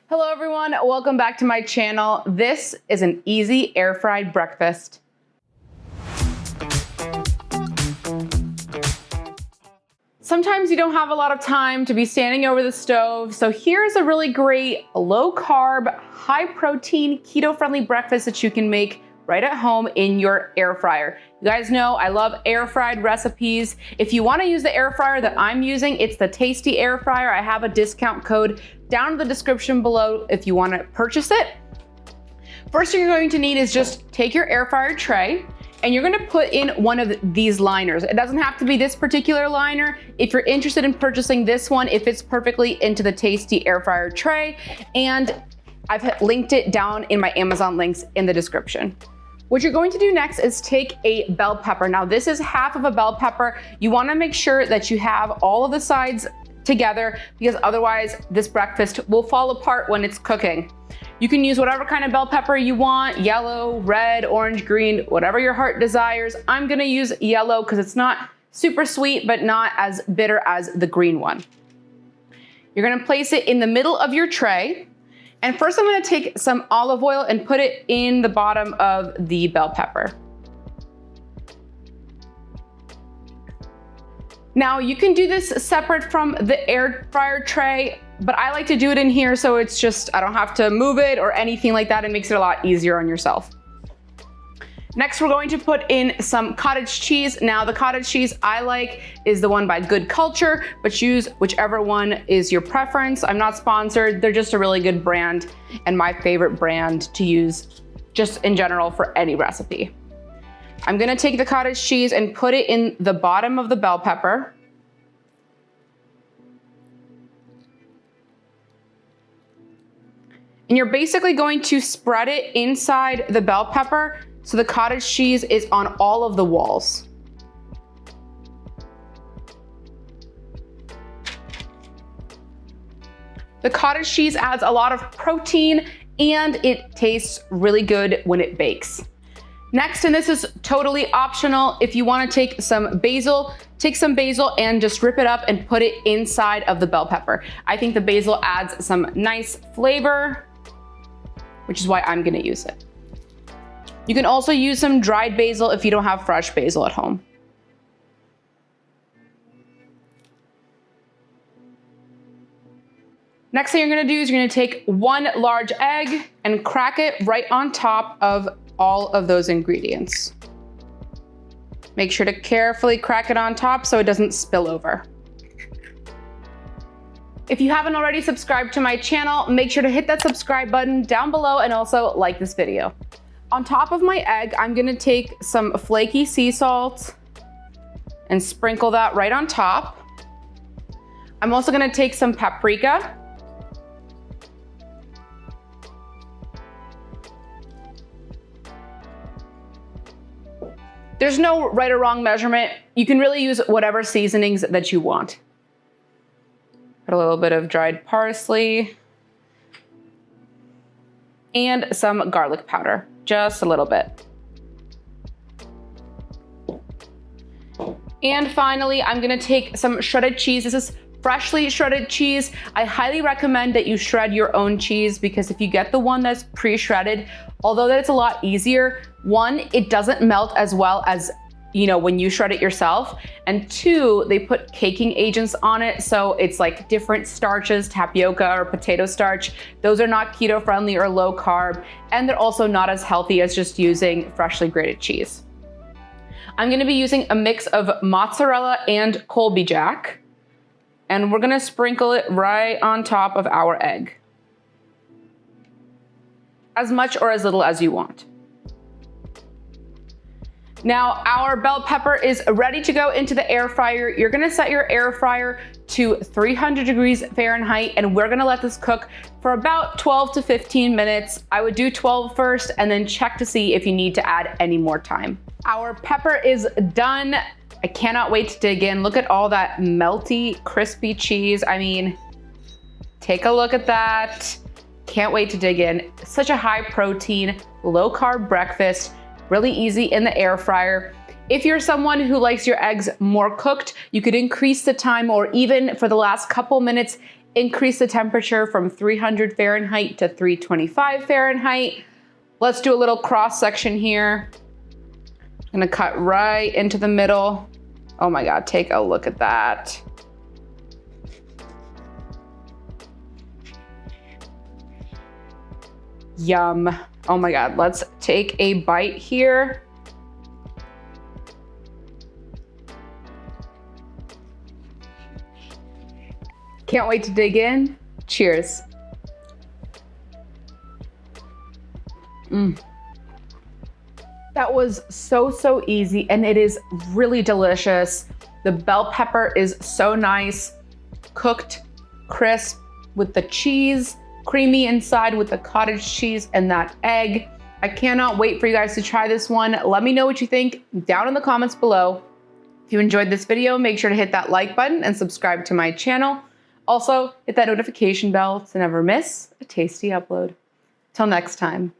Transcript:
Hello everyone, welcome back to my channel. This is an easy air fried breakfast. Sometimes you don't have a lot of time to be standing over the stove, so here's a really great low carb, high protein, keto friendly breakfast that you can make right at home in your air fryer. You guys know I love air fried recipes. If you want to use the air fryer that I'm using, it's the Tasty Air Fryer. I have a discount code down in the description below if you want to purchase it. First thing you're going to need is just take your air fryer tray and you're going to put in one of these liners. It doesn't have to be this particular liner. If you're interested in purchasing this one, it fits perfectly into the Tasty Air Fryer tray, and I've linked it down in my Amazon links in the description. What you're going to do next is take a bell pepper. Now this is half of a bell pepper. You want to make sure that you have all of the sides together because otherwise this breakfast will fall apart when it's cooking. You can use whatever kind of bell pepper you want, yellow, red, orange, green, whatever your heart desires. I'm gonna use yellow because it's not super sweet, but not as bitter as the green one. You're gonna place it in the middle of your tray. And first I'm gonna take some olive oil and put it in the bottom of the bell pepper. Now you can do this separate from the air fryer tray, but I like to do it in here so it's just, I don't have to move it or anything like that. It makes it a lot easier on yourself. Next, we're going to put in some cottage cheese. Now the cottage cheese I like is the one by Good Culture, but use whichever one is your preference. I'm not sponsored. They're just a really good brand and my favorite brand to use just in general for any recipe. I'm gonna take the cottage cheese and put it in the bottom of the bell pepper. And you're basically going to spread it inside the bell pepper so the cottage cheese is on all of the walls. The cottage cheese adds a lot of protein and it tastes really good when it bakes. Next, and this is totally optional, if you want to take some basil and just rip it up and put it inside of the bell pepper. I think the basil adds some nice flavor, which is why I'm going to use it. You can also use some dried basil if you don't have fresh basil at home. Next thing you're going to do is you're going to take one large egg and crack it right on top of all of those ingredients. Make sure to carefully crack it on top so it doesn't spill over. If you haven't already subscribed to my channel, make sure to hit that subscribe button down below and also like this video. On top of my egg, I'm gonna take some flaky sea salt and sprinkle that right on top. I'm also gonna take some paprika. There's no right or wrong measurement. You can really use whatever seasonings that you want. Put a little bit of dried parsley and some garlic powder, just a little bit. And finally, I'm gonna take some shredded cheese. This is freshly shredded cheese. I highly recommend that you shred your own cheese because if you get the one that's pre-shredded, although that it's a lot easier, one, it doesn't melt as well as when you shred it yourself. And two, they put caking agents on it. So it's like different starches, tapioca or potato starch. Those are not keto friendly or low carb. And they're also not as healthy as just using freshly grated cheese. I'm gonna be using a mix of mozzarella and Colby Jack. And we're gonna sprinkle it right on top of our egg. As much or as little as you want. Now our bell pepper is ready to go into the air fryer. You're gonna set your air fryer to 300 degrees Fahrenheit and we're gonna let this cook for about 12 to 15 minutes. I would do 12 first and then check to see if you need to add any more time. Our pepper is done. I cannot wait to dig in. Look at all that melty, crispy cheese. I mean, take a look at that. Can't wait to dig in. Such a high protein, low carb breakfast. Really easy in the air fryer. If you're someone who likes your eggs more cooked, you could increase the time or even for the last couple minutes increase the temperature from 300 Fahrenheit to 325 Fahrenheit. Let's do a little cross section here. I'm gonna cut right into the middle. Oh my God, take a look at that. Yum. Oh my God, let's take a bite here. Can't wait to dig in. Cheers. That was so easy, and it is really delicious. The bell pepper is so nice, cooked, crisp with the cheese, creamy inside with the cottage cheese and that egg. I cannot wait for you guys to try this one. Let me know what you think down in the comments below. If you enjoyed this video, make sure to hit that like button and subscribe to my channel. Also, hit that notification bell to never miss a tasty upload. Till next time.